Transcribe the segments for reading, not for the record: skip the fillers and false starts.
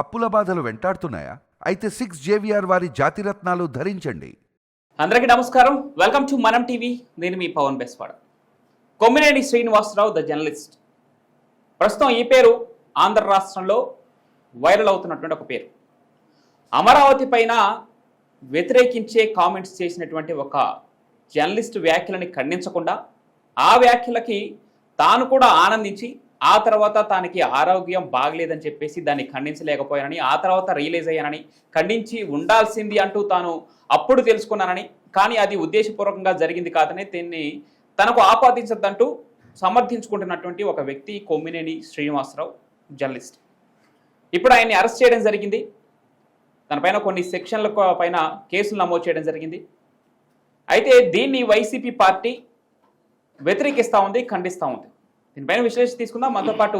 అప్పుల బాధలు వెంటాడుతున్నాయా? అయితే 6 JVR వారి జాతిరత్నాలు ధరించండి. అందరికీ నమస్కారం. వెల్కమ్ టు మనం టీవీ. నేను మీ పవన్ బెస్వాడ. Kommineni Srinivasa Rao the journalist. ప్రస్తుతం ఈ పేరు ఆంధ్ర రాష్ట్రంలో వైరల్ అవుతున్నటువంటి ఒక పేరు. అమరావతి పైన వ్యతిరేకించే కామెంట్స్ చేసినటువంటి ఒక జర్నలిస్ట్ వ్యాఖ్యలని ఖండించకుండా ఆ వ్యాఖ్యలకి తాను కూడా ఆనందించి ఆ తర్వాత తనకి ఆరోగ్యం బాగలేదని చెప్పేసి దాన్ని ఖండించలేకపోయానని, ఆ తర్వాత రియలైజ్ అయ్యానని, ఖండించి ఉండాల్సింది అంటూ తాను అప్పుడు తెలుసుకున్నానని, కానీ అది ఉద్దేశపూర్వకంగా జరిగింది కాదని దీన్ని తనకు ఆపాదించద్దంటూ సమర్థించుకుంటున్నటువంటి ఒక వ్యక్తి కొమ్మినేని శ్రీనివాసరావు జర్నలిస్ట్. ఇప్పుడు ఆయన్ని అరెస్ట్ చేయడం జరిగింది. తనపైన కొన్ని సెక్షన్ల పైన కేసులు నమోదు చేయడం జరిగింది. అయితే దీన్ని వైసీపీ పార్టీ వ్యతిరేకిస్తూ ఉంది, ఖండిస్తూ ఉంది. దీనిపైన విశ్లేషణ తీసుకుందాం. మనతో పాటు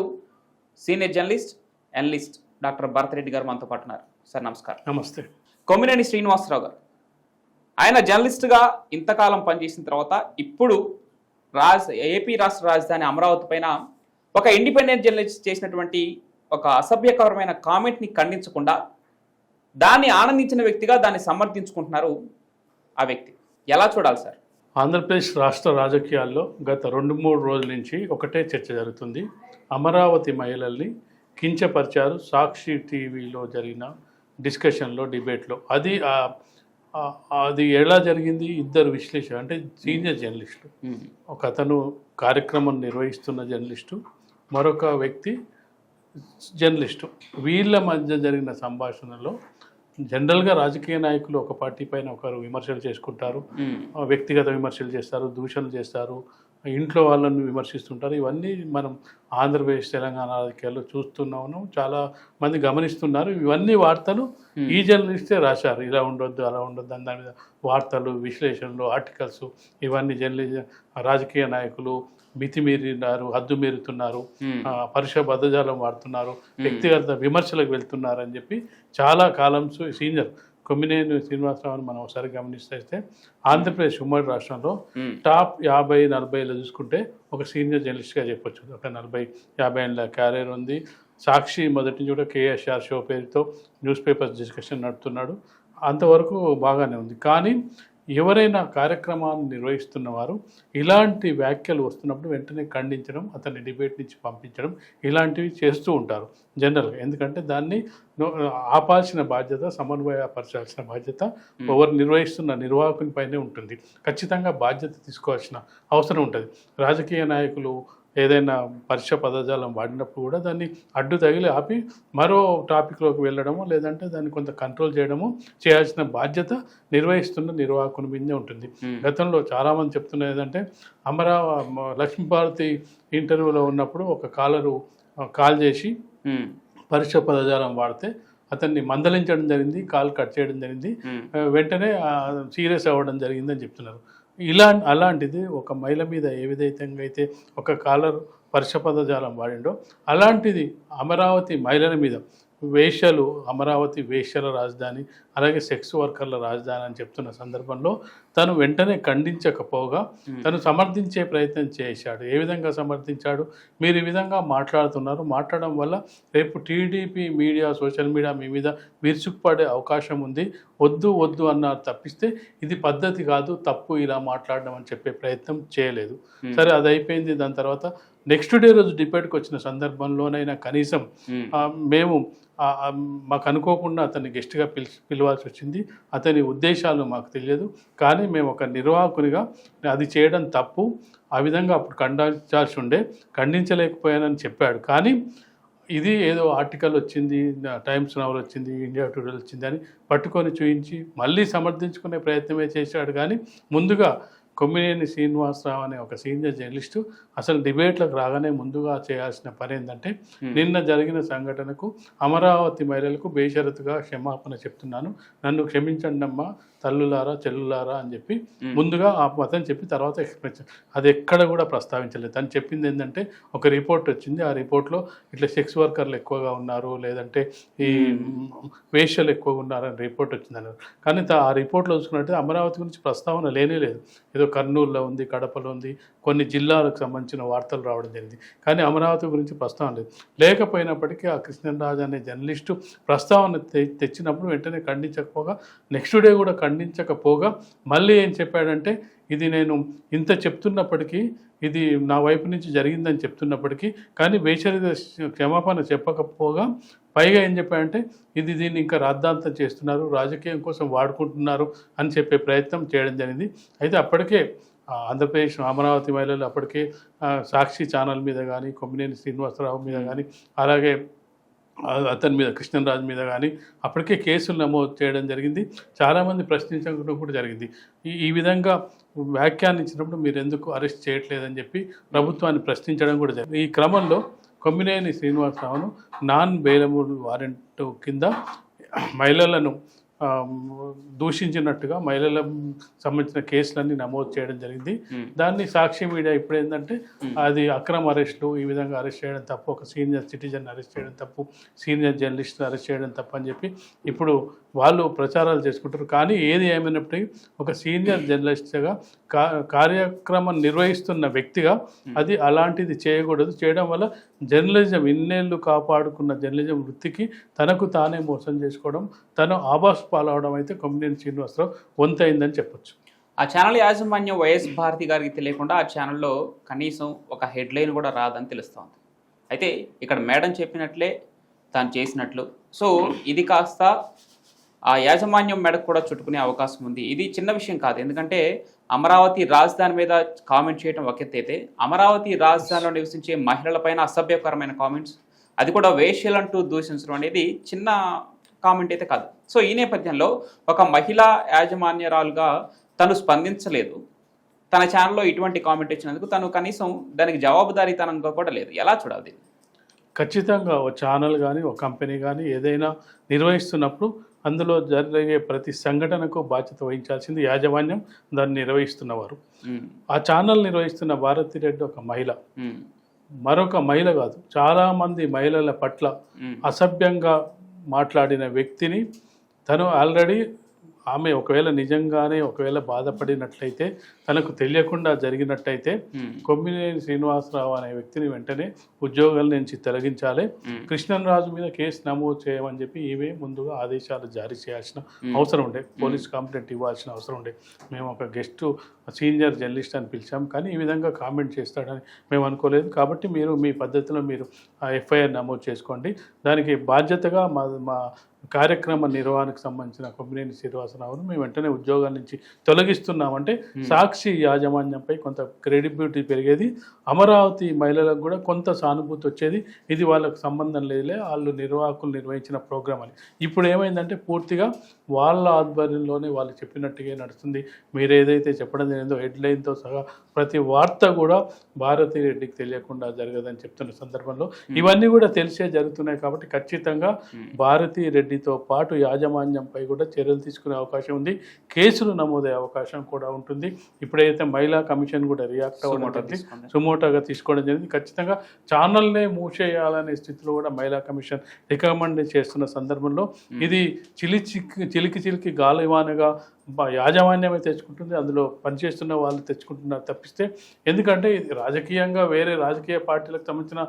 senior journalist, analyst doctor Bharat Reddy గారు మనతో పాటు ఉన్నారు. సార్ నమస్కారం. నమస్తే. కొమ్మినేని శ్రీనివాసరావు గారు, ఆయన జర్నలిస్ట్గా ఇంతకాలం పనిచేసిన తర్వాత ఇప్పుడు ఏపీ రాష్ట్ర రాజధాని అమరావతి పైన ఒక ఇండిపెండెంట్ జర్నలిస్ట్ చేసినటువంటి ఒక అసభ్యకరమైన కామెంట్ని ఖండించకుండా దాన్ని ఆనందించిన వ్యక్తిగా దాన్ని సమర్థించుకుంటున్నారు ఆ వ్యక్తి. ఎలా చూడాలి సార్? ఆంధ్రప్రదేశ్ రాష్ట్ర రాజకీయాల్లో గత 2-3 రోజుల నుంచి ఒకటే చర్చ జరుగుతుంది. అమరావతి మహిళల్ని కించపరిచారు సాక్షి టీవీలో జరిగిన డిస్కషన్లో, డిబేట్లో. అది ఎలా జరిగింది? ఇద్దరు విశ్లేషణ, అంటే సీనియర్ జర్నలిస్టులు, ఒక అతను కార్యక్రమం నిర్వహిస్తున్న జర్నలిస్టు, మరొక వ్యక్తి జర్నలిస్టు. వీళ్ళ మధ్య జరిగిన సంభాషణలో జనరల్గా రాజకీయ నాయకులు ఒక పార్టీ పైన ఒకరు విమర్శలు చేసుకుంటారు, వ్యక్తిగత విమర్శలు చేస్తారు, దూషణలు చేస్తారు, ఇంట్లో వాళ్ళని విమర్శిస్తుంటారు. ఇవన్నీ మనం ఆంధ్రప్రదేశ్, తెలంగాణ రాజకీయాల్లో చూస్తున్నాము, చాలా మంది గమనిస్తున్నారు. ఇవన్నీ వార్తలు ఈ జర్నలిస్టే రాశారు. ఇలా ఉండొద్దు, అలా ఉండొద్దు అని దాని మీద వార్తలు, విశ్లేషణలు, ఆర్టికల్స్, ఇవన్నీ రాజకీయ నాయకులు మితిమీరినారు, హద్దు మీరుతున్నారు, పరుష పదజాలం వాడుతున్నారు, వ్యక్తిగత విమర్శలకు వెళ్తున్నారు అని చెప్పి చాలా కాలం సీనియర్ కొమ్మినేని శ్రీనివాసరావుని మనం ఒకసారి గమనిస్తే ఆంధ్రప్రదేశ్ ఉమ్మడి రాష్ట్రంలో టాప్ 50-40లో చూసుకుంటే ఒక సీనియర్ జర్నలిస్ట్గా చెప్పొచ్చు. ఒక 40-50 ఏళ్ళ క్యారియర్ ఉంది. సాక్షి మొదటి నుంచి కూడా KSR షో పేరుతో న్యూస్ పేపర్స్ డిస్కషన్ నడుపుతున్నాడు. అంతవరకు బాగానే ఉంది. కానీ ఎవరైనా కార్యక్రమాన్ని నిర్వహిస్తున్నవారు ఇలాంటి వ్యాఖ్యలు వస్తున్నప్పుడు వెంటనే ఖండించడం, అతన్ని డిబేట్ నుంచి పంపించడం, ఇలాంటివి చేస్తూ ఉంటారు జనరల్గా. ఎందుకంటే దాన్ని ఆపాల్సిన బాధ్యత, సమన్వయపరచాల్సిన బాధ్యత ఎవరు నిర్వహిస్తున్న నిర్వాహకుని పైనే ఉంటుంది. ఖచ్చితంగా బాధ్యత తీసుకోవాల్సిన అవసరం ఉంటుంది. రాజకీయ నాయకులు ఏదైనా పరుష పదజాలం వాడినప్పుడు కూడా దాన్ని అడ్డు తగిలి ఆపి మరో టాపిక్లోకి వెళ్ళడము, లేదంటే దాన్ని కొంత కంట్రోల్ చేయడము చేయాల్సిన బాధ్యత నిర్వహిస్తున్న నిర్వాహకుని మీదే ఉంటుంది. గతంలో చాలామంది చెప్తున్నది ఏంటంటే, లక్ష్మీభారతి ఇంటర్వ్యూలో ఉన్నప్పుడు ఒక కాలరు కాల్ చేసి పరుష పదజాలం వాడితే అతన్ని మందలించడం జరిగింది, కాల్ కట్ చేయడం జరిగింది, వెంటనే సీరియస్ అవ్వడం జరిగిందని చెప్తున్నారు. అలాంటిది ఒక మహిళ మీద ఏ విధంగా అయితే ఒక కాలర్ పరుష పదజాలం వాడిండో, అలాంటిది అమరావతి మహిళల మీద వేశ్యలు, అమరావతి వేశ్యల రాజధాని, అలాగే సెక్స్ వర్కర్ల రాజధాని అని చెప్తున్న సందర్భంలో తను వెంటనే ఖండించకపోగా తను సమర్థించే ప్రయత్నం చేశాడు. ఏ విధంగా సమర్థించాడు? మీరు ఈ విధంగా మాట్లాడుతున్నారు, మాట్లాడడం వల్ల రేపు టీడీపీ మీడియా, సోషల్ మీడియా మీ మీద విరుచుకుపడే అవకాశం ఉంది, వద్దు అన్నారు తప్పిస్తే ఇది పద్ధతి కాదు, తప్పు ఇలా మాట్లాడడం అని చెప్పే ప్రయత్నం చేయలేదు. సరే, అది అయిపోయింది. దాని తర్వాత నెక్స్ట్ డే రోజు డిబేట్కి వచ్చిన సందర్భంలోనైనా కనీసం మేము మాకు అనుకోకుండా అతన్ని గెస్ట్గా పిలవాల్సి వచ్చింది, అతని ఉద్దేశాలు మాకు తెలియదు, కానీ మేము ఒక నిర్వాహకునిగా అది చేయడం తప్పు, ఆ విధంగా అప్పుడు ఖండించలేకపోయానని చెప్పాడు. కానీ ఇది ఏదో ఆర్టికల్ వచ్చింది, టైమ్స్ నవల్ వచ్చింది, ఇండియా టుడే వచ్చింది అని పట్టుకొని చూపించి మళ్ళీ సమర్థించుకునే ప్రయత్నమే చేశాడు. కానీ ముందుగా కొమ్మినేని శ్రీనివాసరావు అనే ఒక సీనియర్ జర్నలిస్టు అసలు డిబేట్లకు రాగానే ముందుగా చేయాల్సిన పని ఏంటంటే, నిన్న జరిగిన సంఘటనకు అమరావతి మహిళలకు బేషరతుగా క్షమాపణ చెప్తున్నాను, నన్ను క్షమించండి అమ్మా తల్లులారా, చెల్లులారా అని చెప్పి ముందుగా ఆ మతం చెప్పి తర్వాత ఎక్స్ప్రెషన్. అది ఎక్కడ కూడా ప్రస్తావించలేదు. తను చెప్పింది ఏంటంటే, ఒక రిపోర్ట్ వచ్చింది, ఆ రిపోర్ట్లో ఇట్లా సెక్స్ వర్కర్లు ఎక్కువగా ఉన్నారు, లేదంటే ఈ వేశ్యలు ఎక్కువగా ఉన్నారని రిపోర్ట్ వచ్చిందన్నారు. కానీ ఆ రిపోర్ట్లో చూసుకున్నట్టు అమరావతి గురించి ప్రస్తావన లేనే లేదు. ఏదో కర్నూలులో ఉంది, కడపలో ఉంది, కొన్ని జిల్లాలకు సంబంధించిన వార్తలు రావడం జరిగింది. కానీ అమరావతి గురించి ప్రస్తావన లేదు. లేకపోయినప్పటికీ ఆ కృష్ణరాజు అనే జర్నలిస్టు ప్రస్తావన తెచ్చినప్పుడు వెంటనే ఖండించకపోగా నెక్స్ట్ డే కూడా ఖండించకపోగా మళ్ళీ ఏం చెప్పాడంటే, ఇది నేను ఇంత చెప్తున్నప్పటికీ, ఇది నా వైపు నుంచి జరిగిందని చెప్తున్నప్పటికీ కానీ బేషరత క్షమాపణ చెప్పకపోగా పైగా ఏం చెప్పాడంటే, దీన్ని ఇంకా రాద్ధాంతం చేస్తున్నారు, రాజకీయం కోసం వాడుకుంటున్నారు అని చెప్పే ప్రయత్నం చేయడం జరిగింది. అయితే అప్పటికే ఆంధ్రప్రదేశ్ అమరావతి మహిళలు అప్పటికే సాక్షి ఛానల్ మీద కానీ, కొమ్మినేని శ్రీనివాసరావు మీద కానీ, అలాగే అతని మీద కృష్ణరాజు మీద కానీ అప్పటికే కేసులు నమోదు చేయడం జరిగింది. చాలామంది ప్రశ్నించడం కూడా జరిగింది. ఈ విధంగా వ్యాఖ్యానించినప్పుడు మీరు ఎందుకు అరెస్ట్ చేయట్లేదని చెప్పి ప్రభుత్వాన్ని ప్రశ్నించడం కూడా జరిగింది. ఈ క్రమంలో కొమ్మినేని శ్రీనివాసరావును నాన్ బెయిలబుల్ వారెంట్ కింద మహిళలను దూషించినట్టుగా మహిళలకు సంబంధించిన కేసులన్నీ నమోదు చేయడం జరిగింది. దాన్ని సాక్షి మీడియా ఇప్పుడు ఏంటంటే అది అక్రమ అరెస్టులు, ఈ విధంగా అరెస్ట్ చేయడం తప్పు, ఒక సీనియర్ సిటిజన్ అరెస్ట్ చేయడం తప్పు, సీనియర్ జర్నలిస్ట్ని అరెస్ట్ చేయడం తప్పు అని చెప్పి ఇప్పుడు వాళ్ళు ప్రచారాలు చేసుకుంటారు. కానీ ఏది ఏమైనప్పటికీ ఒక సీనియర్ జర్నలిస్ట్గా కార్యక్రమం నిర్వహిస్తున్న వ్యక్తిగా అది అలాంటిది చేయకూడదు. చేయడం వల్ల జర్నలిజం ఇన్నేళ్ళు కాపాడుకున్న జర్నలిజం వృత్తికి తనకు తానే మోసం చేసుకోవడం, తను ఆభాస్ పాలవడం అయితే కొమ్మినేని శ్రీనివాసరావు వంతైందని చెప్పొచ్చు. ఆ ఛానల్ యాజమాన్యం వైఎస్ భారతి గారికి తెలియకుండా ఆ ఛానల్లో కనీసం ఒక హెడ్లైన్ కూడా రాదని తెలుస్తోంది. అయితే ఇక్కడ మేడం చెప్పినట్లే తాను చేసినట్లు, సో ఇది కాస్త ఆ యాజమాన్యం మేడకు కూడా చుట్టుకునే అవకాశం ఉంది. ఇది చిన్న విషయం కాదు, ఎందుకంటే అమరావతి రాజధాని మీద కామెంట్ చేయడం ఒక ఎత్తు అయితే, అమరావతి రాజధానిలో నివసించే మహిళలపైన అసభ్యకరమైన కామెంట్స్, అది కూడా వేశ్యలంటూ దూషించడం అనేది చిన్న కామెంట్ అయితే కాదు. సో ఈ నేపథ్యంలో ఒక మహిళా యాజమాన్యరాలుగా తను స్పందించలేదు. తన ఛానల్లో ఇటువంటి కామెంట్ ఇచ్చినందుకు తను కనీసం దానికి జవాబుదారీతనంగా కూడా లేదు. ఎలా చూడాలి? ఖచ్చితంగా ఒక ఛానల్ కానీ ఒక కంపెనీ కానీ ఏదైనా నిర్వహిస్తున్నప్పుడు అందులో జరిగే ప్రతి సంఘటనకు బాధ్యత వహించాల్సింది యాజమాన్యం, దాన్ని నిర్వహిస్తున్నవారు. ఆ ఛానల్ నిర్వహిస్తున్న భారతిరెడ్డి ఒక మహిళ, మరొక మహిళ కాదు, చాలామంది మహిళల పట్ల అసభ్యంగా మాట్లాడిన వ్యక్తిని తను ఆల్రెడీ ఆమె ఒకవేళ నిజంగానే బాధపడినట్లయితే, తనకు తెలియకుండా జరిగినట్టయితే కొమ్మినేని శ్రీనివాసరావు అనే వ్యక్తిని వెంటనే ఉద్యోగాల నుంచి తొలగించాలి, కృష్ణరాజు మీద కేసు నమోదు చేయమని చెప్పి ఈమె ముందుగా ఆదేశాలు జారీ చేయాల్సిన అవసరం ఉండే, పోలీస్ కంప్లైంట్ ఇవ్వాల్సిన అవసరం ఉండే. మేము ఒక గెస్ట్ సీనియర్ జర్నలిస్ట్ అని పిలిచాం, కానీ ఈ విధంగా కామెంట్ చేస్తాడని మేము అనుకోలేదు. కాబట్టి మీరు మీ పద్ధతిలో మీరు ఎఫ్ఐఆర్ నమోదు చేసుకోండి. దానికి బాధ్యతగా మా కార్యక్రమ నిర్వహణకు సంబంధించిన కొమ్మినేని శ్రీనివాసరావును మేము వెంటనే ఉద్యోగాల నుంచి తొలగిస్తున్నామంటే సాక్షి యాజమాన్యంపై కొంత క్రెడిబిలిటీ పెరిగేది, అమరావతి మహిళలకు కూడా కొంత సానుభూతి వచ్చేది. ఇది వాళ్ళకు సంబంధం లేదులే, వాళ్ళు నిర్వాహకులు నిర్వహించిన ప్రోగ్రామ్ అని. ఇప్పుడు ఏమైందంటే పూర్తిగా వాళ్ళ ఆధ్వర్యంలోనే వాళ్ళు చెప్పినట్టుగా నడుస్తుంది. మీరు ఏదైతే చెప్పడం జరిగిందో హెడ్లైన్తో సహా ప్రతి వార్త కూడా భారతిరెడ్డికి తెలియకుండా జరగదని చెప్తున్న సందర్భంలో ఇవన్నీ కూడా తెలిసే జరుగుతున్నాయి. కాబట్టి ఖచ్చితంగా భారతిరెడ్డితో పాటు యాజమాన్యంపై కూడా చర్యలు తీసుకునే అవకాశం ఉంది, కేసులు నమోదయ్యే అవకాశం కూడా ఉంటుంది. ఇప్పుడైతే మహిళా కమిషన్ కూడా రియాక్ట్ అవ్వడం సుమోటోగా తీసుకోవడం జరిగింది. ఖచ్చితంగా ఛానల్నే మూసేయాలనే స్థితిలో కూడా మహిళా కమిషన్ రికమెండ్ చేస్తున్న సందర్భంలో ఇది చిలికి గాలివానగా యాజమాన్యమే తెచ్చుకుంటుంది, అందులో పనిచేస్తున్న వాళ్ళు తెచ్చుకుంటున్నారు తప్పిస్తే. ఎందుకంటే ఇది రాజకీయంగా వేరే రాజకీయ పార్టీలకు సంబంధించిన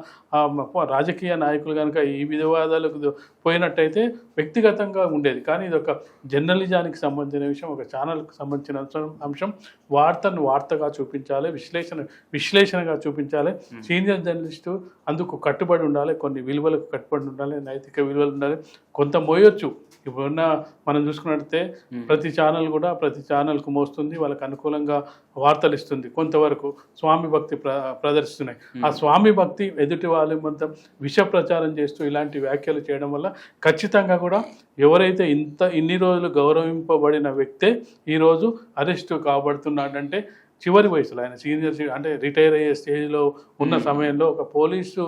రాజకీయ నాయకులు కనుక ఈ వివాదాలకు పోయినట్టయితే వ్యక్తిగతంగా ఉండేది. కానీ ఇది ఒక జర్నలిజానికి సంబంధించిన విషయం, ఒక ఛానల్కి సంబంధించిన అంశం. వార్తను వార్తగా చూపించాలి, విశ్లేషణగా చూపించాలి. సీనియర్ జర్నలిస్టు అందుకు కట్టుబడి ఉండాలి, కొన్ని విలువలకు కట్టుబడి ఉండాలి, నైతిక విలువలు ఉండాలి. కొంత మోయొచ్చు, ఇప్పుడున్న మనం చూసుకున్నట్లయితే ప్రతి ఛానల్కు మోస్తుంది, వాళ్ళకు అనుకూలంగా వార్తలు ఇస్తుంది, కొంతవరకు స్వామి భక్తి ప్రదర్శిస్తున్నాయి. ఆ స్వామి భక్తి ఎదుటి వాళ్ళ మొత్తం విష ప్రచారం చేస్తూ ఇలాంటి వ్యాఖ్యలు చేయడం వల్ల ఖచ్చితంగా కూడా ఎవరైతే ఇన్ని రోజులు గౌరవింపబడిన వ్యక్తే ఈరోజు అరెస్టు కాబడుతున్నాడంటే చివరి వయసులో ఆయన సీనియర్ అంటే రిటైర్ అయ్యే స్టేజ్లో ఉన్న సమయంలో ఒక పోలీసు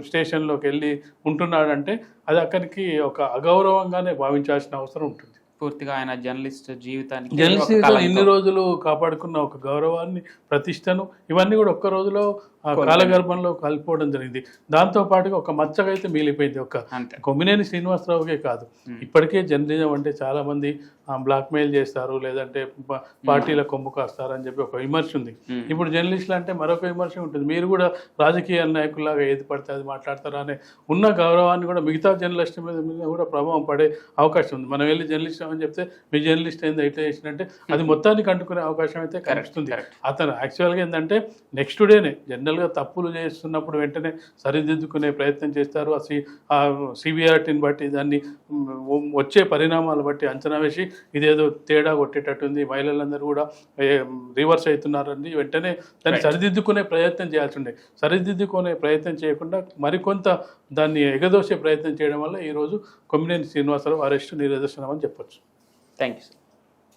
స్టేషన్లోకి వెళ్ళి ఉంటున్నాడంటే అది అక్కడికి ఒక అగౌరవంగానే భావించాల్సిన అవసరం ఉంటుంది. పూర్తిగా ఆయన జర్నలిస్ట్ జీవితానికి ఇన్ని రోజులు కాపాడుకున్న ఒక గౌరవాన్ని, ప్రతిష్టను, ఇవన్నీ కూడా ఒక్క రోజులో కాలగర్భంలో కలిపోవడం జరిగింది. దాంతో పాటుగా ఒక మచ్చగా అయితే మిగిలిపోయింది. ఒక అంతే. కొమ్మినేని శ్రీనివాసరావుకే కాదు, ఇప్పటికే జర్నలిజం అంటే చాలా మంది బ్లాక్మెయిల్ చేస్తారు, లేదంటే పార్టీల కొమ్ము కాస్తారు అని చెప్పి ఒక విమర్శ ఉంది. ఇప్పుడు జర్నలిస్టులు అంటే మరొక విమర్శ ఉంటుంది. మీరు కూడా రాజకీయ నాయకుల్లాగా ఏది పడితే అది మాట్లాడతారా అనే ఉన్న గౌరవాన్ని కూడా మిగతా జర్నలిస్ట్ మీద కూడా ప్రభావం పడే అవకాశం ఉంది. మనం వెళ్ళి జర్నలిస్ట్ అని చెప్తే మీ జర్నలిస్ట్ ఏందో ఇట్లా చేసినట్టే అది మొత్తానికి అంటుకునే అవకాశం అయితే కనిపిస్తుంది. అతను యాక్చువల్గా ఏంటంటే నెక్స్ట్ డేనే జనరల్గా తప్పులు చేస్తున్నప్పుడు వెంటనే సరిదిద్దుకునే ప్రయత్నం చేస్తారు. ఆ సివియారిటీని బట్టి దాన్ని వచ్చే పరిణామాలు బట్టి అంచనా వేసి ఇదేదో తేడా కొట్టేటట్టుంది, మహిళలందరూ కూడా రివర్స్ అవుతున్నారని వెంటనే దాన్ని సరిదిద్దుకునే ప్రయత్నం చేయాల్సి ఉండే. సరిదిద్దుకునే ప్రయత్నం చేయకుండా మరికొంత దాన్ని ఎగదోసే ప్రయత్నం చేయడం వల్ల ఈరోజు కొమ్మినేని శ్రీనివాసరావు అరెస్టు నిరదర్శనం అని చెప్పొచ్చు. Thank you sir.